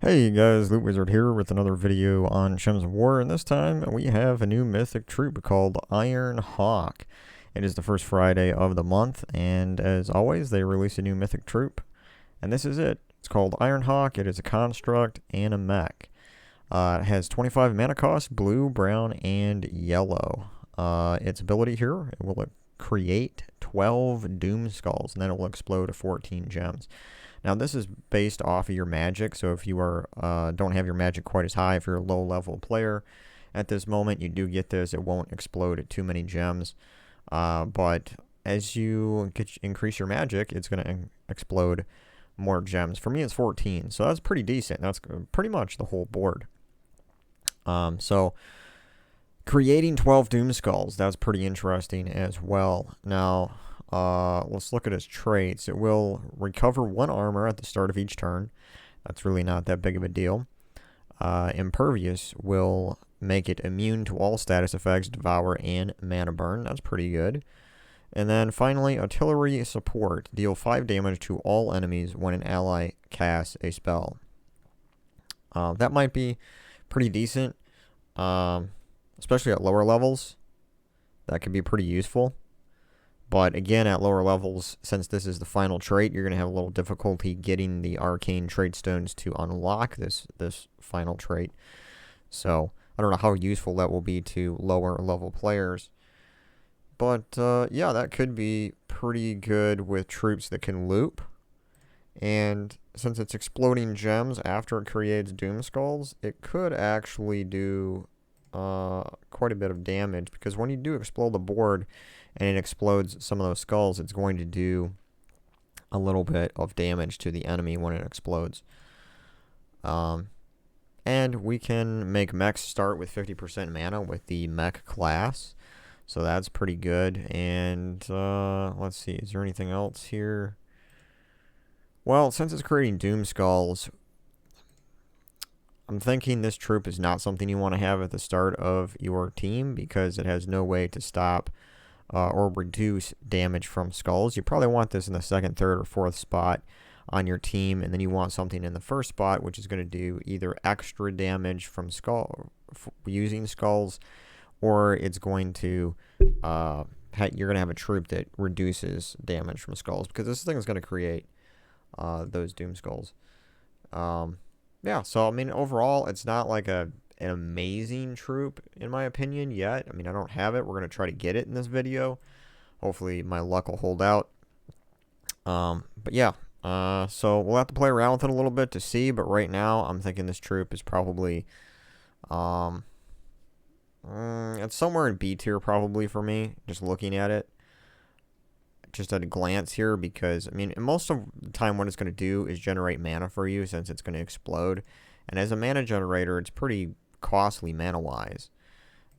Hey guys, LootWizard here with another video on Gems of War, and this time we have a new mythic troop called Ironhawk. It is the first Friday of the month, and as always, they release a new mythic troop, and this is it. It's called Ironhawk. It is a construct and a mech. It has 25 mana cost, blue, brown, and yellow. Its ability here, it will create 12 Doom Skulls, and then it will explode to 14 gems. Now this is based off of your magic, so if you are don't have your magic quite as high, if you're a low level player at this moment, you do get this. It won't explode at too many gems, but as you increase your magic, it's going to explode more gems. For me, it's 14, so that's pretty decent. That's pretty much the whole board. So creating 12 Doom Skulls, that's pretty interesting as well. Now, let's look at its traits. It will recover 1 armor at the start of each turn. That's really not that big of a deal. Impervious will make it immune to all status effects, devour, and mana burn. That's pretty good. And then finally, artillery support. Deal 5 damage to all enemies when an ally casts a spell. That might be pretty decent, especially at lower levels. That could be pretty useful. But again, at lower levels, since this is the final trait, you're going to have a little difficulty getting the arcane trait stones to unlock this final trait. So I don't know how useful that will be to lower level players. But yeah, that could be pretty good with troops that can loop. And since it's exploding gems after it creates Doom Skulls, it could actually do quite a bit of damage, because when you do explode the board and it explodes some of those skulls, it's going to do a little bit of damage to the enemy when it explodes. And we can make mechs start with 50% mana with the mech class, so that's pretty good. And let's see, is there anything else here? Well, since it's creating Doom Skulls, I'm thinking this troop is not something you want to have at the start of your team, because it has no way to stop or reduce damage from skulls. You probably want this in the second, third, or fourth spot on your team, and then you want something in the first spot, which is going to do either extra damage from using skulls, or it's going to you're going to have a troop that reduces damage from skulls, because this thing is going to create those Doom Skulls. Yeah, so I mean, overall, it's not like an amazing troop, in my opinion, yet. I mean, I don't have it. We're going to try to get it in this video. Hopefully, my luck will hold out. But yeah, so we'll have to play around with it a little bit to see, but right now, I'm thinking this troop is probably, it's somewhere in B tier probably for me, just looking at it. Just at a glance here, because I mean, most of the time what it's going to do is generate mana for you, since it's going to explode, and as a mana generator, it's pretty costly mana wise.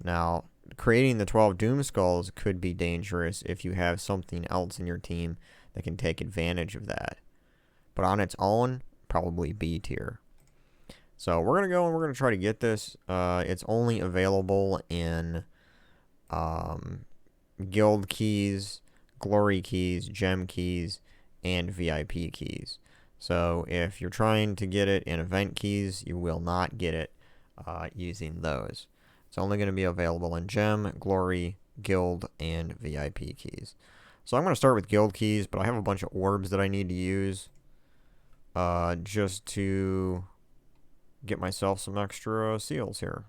Now, creating the 12 Doom Skulls could be dangerous if you have something else in your team that can take advantage of that, but on its own, probably B tier. So we're going to go and we're going to try to get this. It's only available in guild keys, glory keys, gem keys, and VIP keys. So if you're trying to get it in event keys, you will not get it using those. It's only going to be available in gem, glory, guild, and VIP keys. So I'm going to start with guild keys, but I have a bunch of orbs that I need to use just to get myself some extra seals here.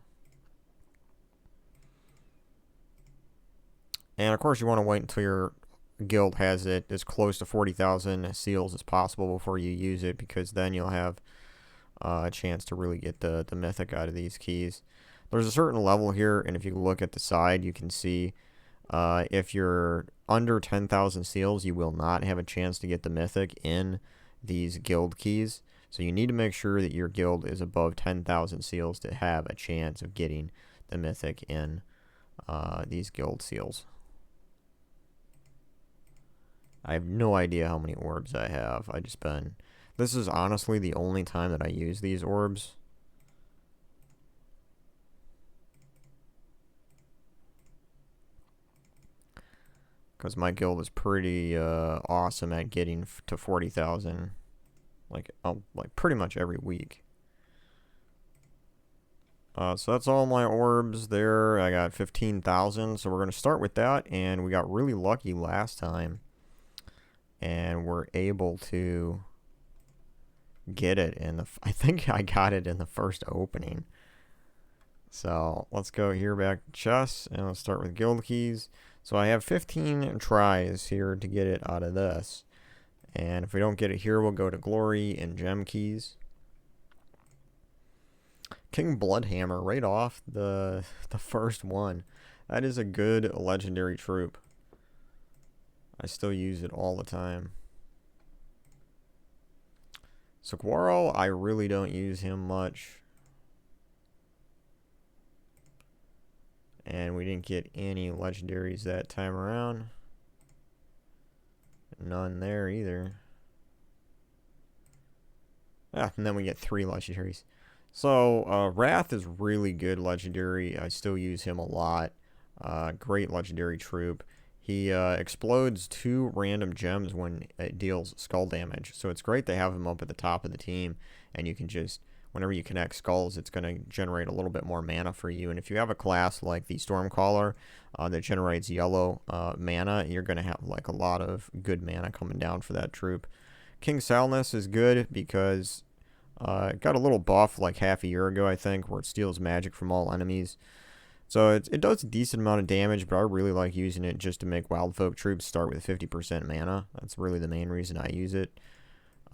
And of course, you want to wait until your guild has it as close to 40,000 seals as possible before you use it, because then you'll have a chance to really get the mythic out of these keys. There's a certain level here, and if you look at the side, you can see if you're under 10,000 seals, you will not have a chance to get the mythic in these guild keys. So you need to make sure that your guild is above 10,000 seals to have a chance of getting the mythic in these guild seals. I have no idea how many orbs I have. This is honestly the only time that I use these orbs. Because my guild is pretty awesome at getting to 40,000. Like pretty much every week. So that's all my orbs there. I got 15,000, so we're going to start with that, and we got really lucky last time, and we're able to get it in the, I think I got it in the first opening. So let's go here back to chests, and let's start with guild keys. So I have 15 tries here to get it out of this, and if we don't get it here, we'll go to glory and gem keys. King Bloodhammer right off the first one. That is a good legendary troop. I still use it all the time. Saguaro, I really don't use him much. And we didn't get any legendaries that time around. None there either. Ah, and then we get 3 legendaries. So, Wrath is really good legendary. I still use him a lot. Great legendary troop. He explodes 2 random gems when it deals skull damage. So it's great to have him up at the top of the team. And you can just, whenever you connect skulls, it's going to generate a little bit more mana for you. And if you have a class like the Stormcaller that generates yellow mana, you're going to have like a lot of good mana coming down for that troop. King Salnus is good because it got a little buff like half a year ago, I think, where it steals magic from all enemies. So it does a decent amount of damage, but I really like using it just to make Wildfolk troops start with 50% mana. That's really the main reason I use it.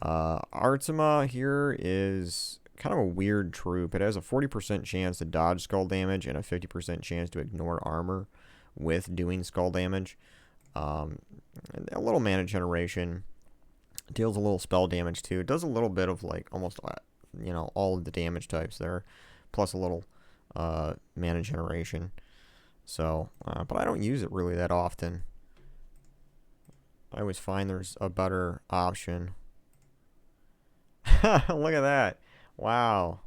Artima here is kind of a weird troop. It has a 40% chance to dodge skull damage and a 50% chance to ignore armor with doing skull damage. A little mana generation. Deals a little spell damage too. It does a little bit of like almost, you know, all of the damage types there, plus a little mana generation. So, but I don't use it really that often. I always find there's a better option. Look at that. Wow.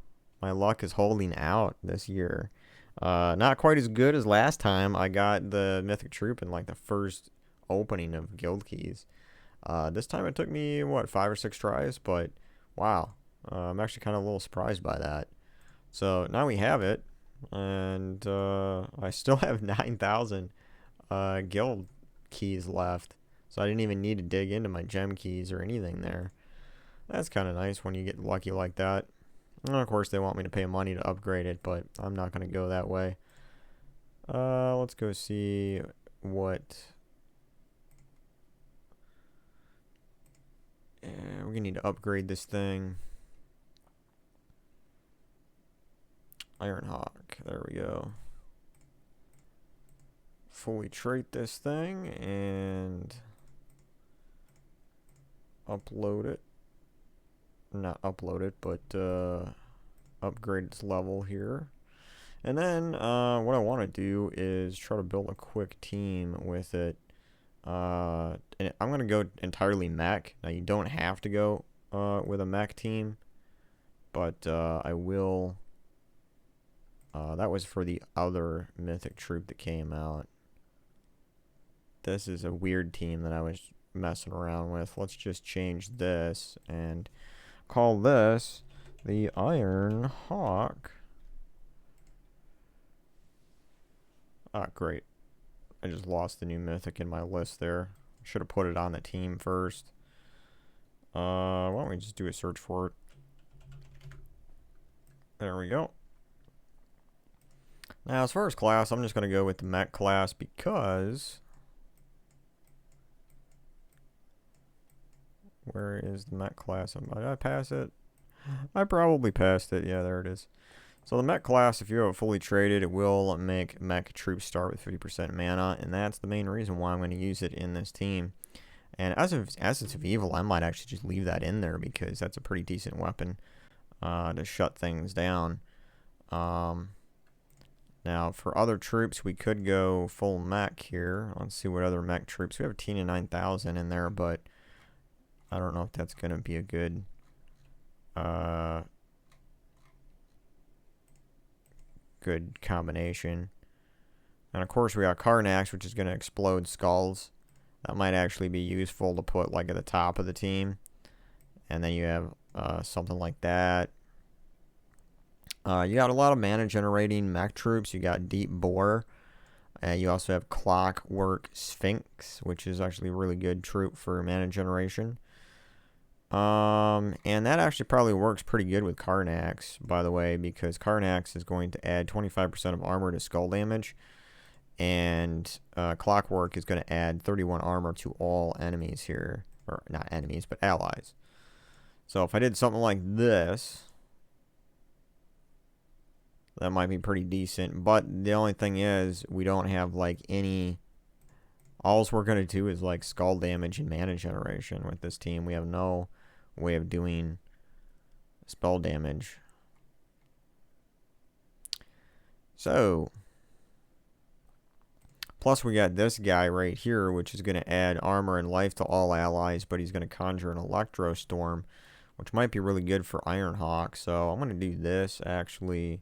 My luck is holding out this year. Not quite as good as last time. I got the mythic troop in like the first opening of guild keys. This time it took me, what, 5 or 6 tries, but wow, I'm actually kind of a little surprised by that. So now we have it, and I still have 9,000 guild keys left, so I didn't even need to dig into my gem keys or anything there. That's kind of nice when you get lucky like that. And of course, they want me to pay money to upgrade it, but I'm not going to go that way. Let's go see what... we're going to need to upgrade this thing. Ironhawk. There we go. Fully trait this thing and upload it. Not upload it, but upgrade its level here. And then what I want to do is try to build a quick team with it. And I'm going to go entirely mech. Now, you don't have to go with a mech team, but I will. That was for the other mythic troop that came out. This is a weird team that I was messing around with. Let's just change this and call this the Ironhawk. Ah, great. I just lost the new mythic in my list there. Should have put it on the team first. Why don't we just do a search for it? There we go. Now, as far as class, I'm just going to go with the mech class because... Where is the mech class? Did I pass it? I probably passed it. Yeah, there it is. So the mech class, if you have it fully traded, it will make mech troops start with 50% mana, and that's the main reason why I'm going to use it in this team. And as of Essence of Evil, I might actually just leave that in there because that's a pretty decent weapon to shut things down. Now, for other troops, we could go full mech here. Let's see what other mech troops. We have a team of 9,000 in there, but I don't know if that's going to be a good... good combination. And of course we got Karnax, which is going to explode skulls. That might actually be useful to put like at the top of the team. And then you have something like that. You got a lot of mana generating mech troops. You got Deep Bore. You also have Clockwork Sphinx, which is actually a really good troop for mana generation. And that actually probably works pretty good with Karnax, by the way, because Karnax is going to add 25% of armor to skull damage, and Clockwork is going to add 31 armor to all enemies here, or not enemies, but allies. So if I did something like this, that might be pretty decent, but the only thing is, we don't have, like, any... All we're going to do is, like, skull damage and mana generation with this team. We have no way of doing spell damage. So, plus we got this guy right here, which is going to add armor and life to all allies, but he's going to conjure an Electro Storm, which might be really good for Ironhawk. So I'm going to do this, actually,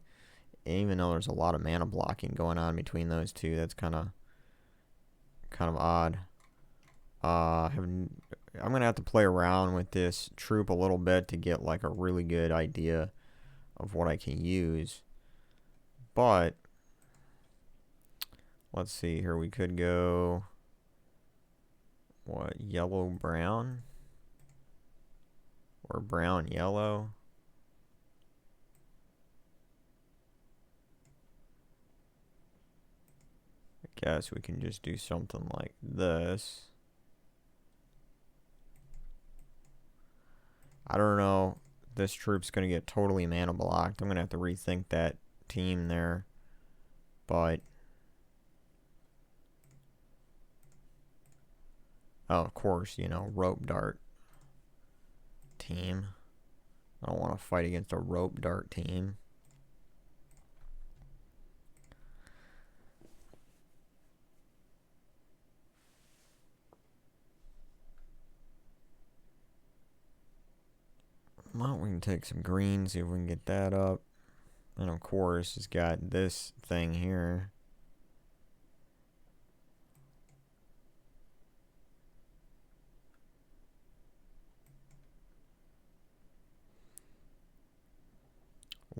even though there's a lot of mana blocking going on between those two. That's kind of odd. I'm going to have to play around with this troop a little bit to get, like, a really good idea of what I can use. But, let's see here. We could go, what, yellow-brown? Or brown-yellow? I guess we can just do something like this. I don't know. This troop's going to get totally mana blocked. I'm going to have to rethink that team there. But, oh, of course, you know, rope dart team. I don't want to fight against a rope dart team. Well, we can take some green, see if we can get that up. And of course, it's got this thing here.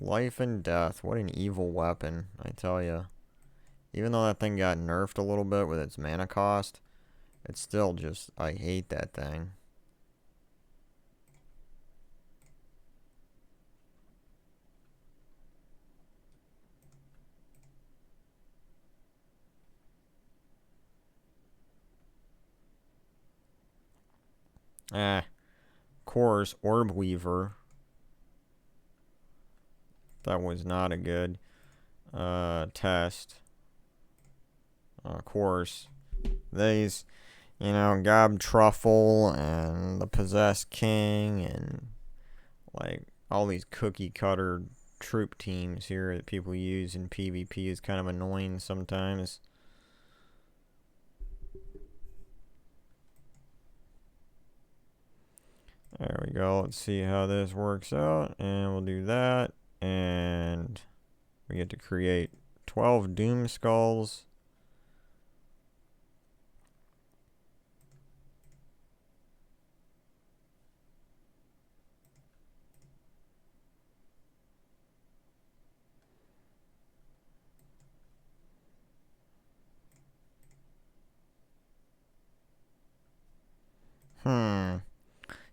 Life and death. What an evil weapon, I tell you. Even though that thing got nerfed a little bit with its mana cost, it's still just, I hate that thing. Of course, Orb Weaver. That was not a good test. Of course, these, you know, Gob Truffle and the Possessed King and, like, all these cookie cutter troop teams here that people use in PvP is kind of annoying sometimes. There we go. Let's see how this works out. And we'll do that. And we get to create 12 Doom Skulls.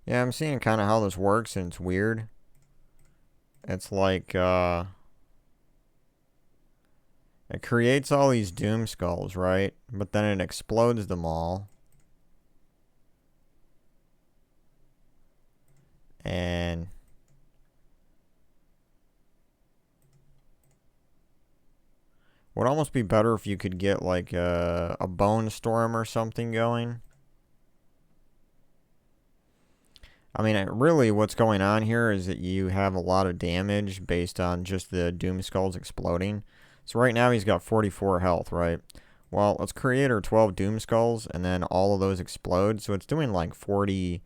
Yeah, I'm seeing kind of how this works, and it's weird. It's like, it creates all these Doom Skulls, right? But then it explodes them all. And would almost be better if you could get, like, a Bone Storm or something going. I mean, really what's going on here is that you have a lot of damage based on just the Doom Skulls exploding. So right now he's got 44 health, right? Well, let's create our 12 Doom Skulls, and then all of those explode. So it's doing like 40,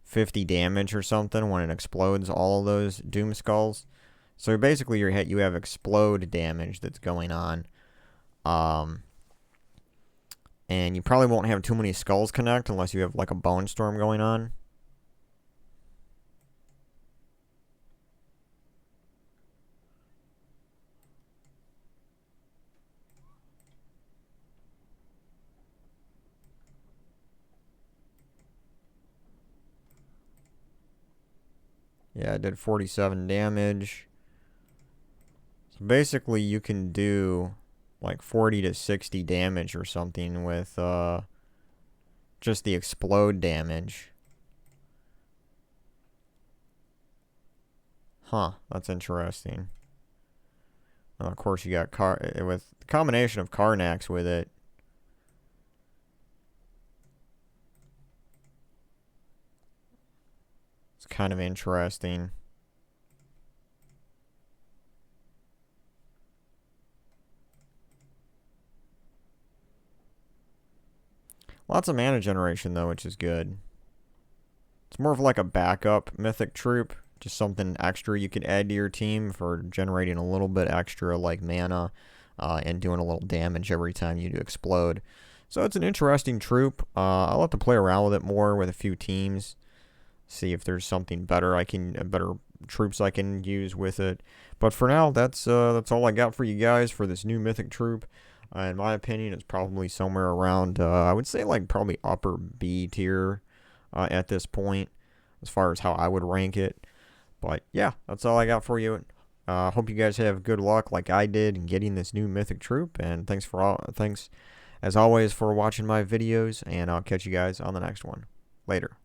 50 damage or something when it explodes all of those Doom Skulls. So basically you have explode damage that's going on. And you probably won't have too many skulls connect unless you have like a Bone Storm going on. Yeah, it did 47 damage. So basically, you can do like 40 to 60 damage or something with just the explode damage. Huh, that's interesting. Of course, you got with the combination of Karnaks with it. It's kind of interesting. Lots of mana generation, though, which is good. It's more of like a backup mythic troop. Just something extra you could add to your team for generating a little bit extra, like mana, and doing a little damage every time you do explode. So it's an interesting troop. I'll have to play around with it more with a few teams. See if there's something better better troops I can use with it. But for now, that's all I got for you guys for this new mythic troop. In my opinion, it's probably somewhere around, I would say like probably upper B tier at this point, as far as how I would rank it. But yeah, that's all I got for you. Hope you guys have good luck like I did in getting this new mythic troop. And thanks as always for watching my videos. And I'll catch you guys on the next one. Later.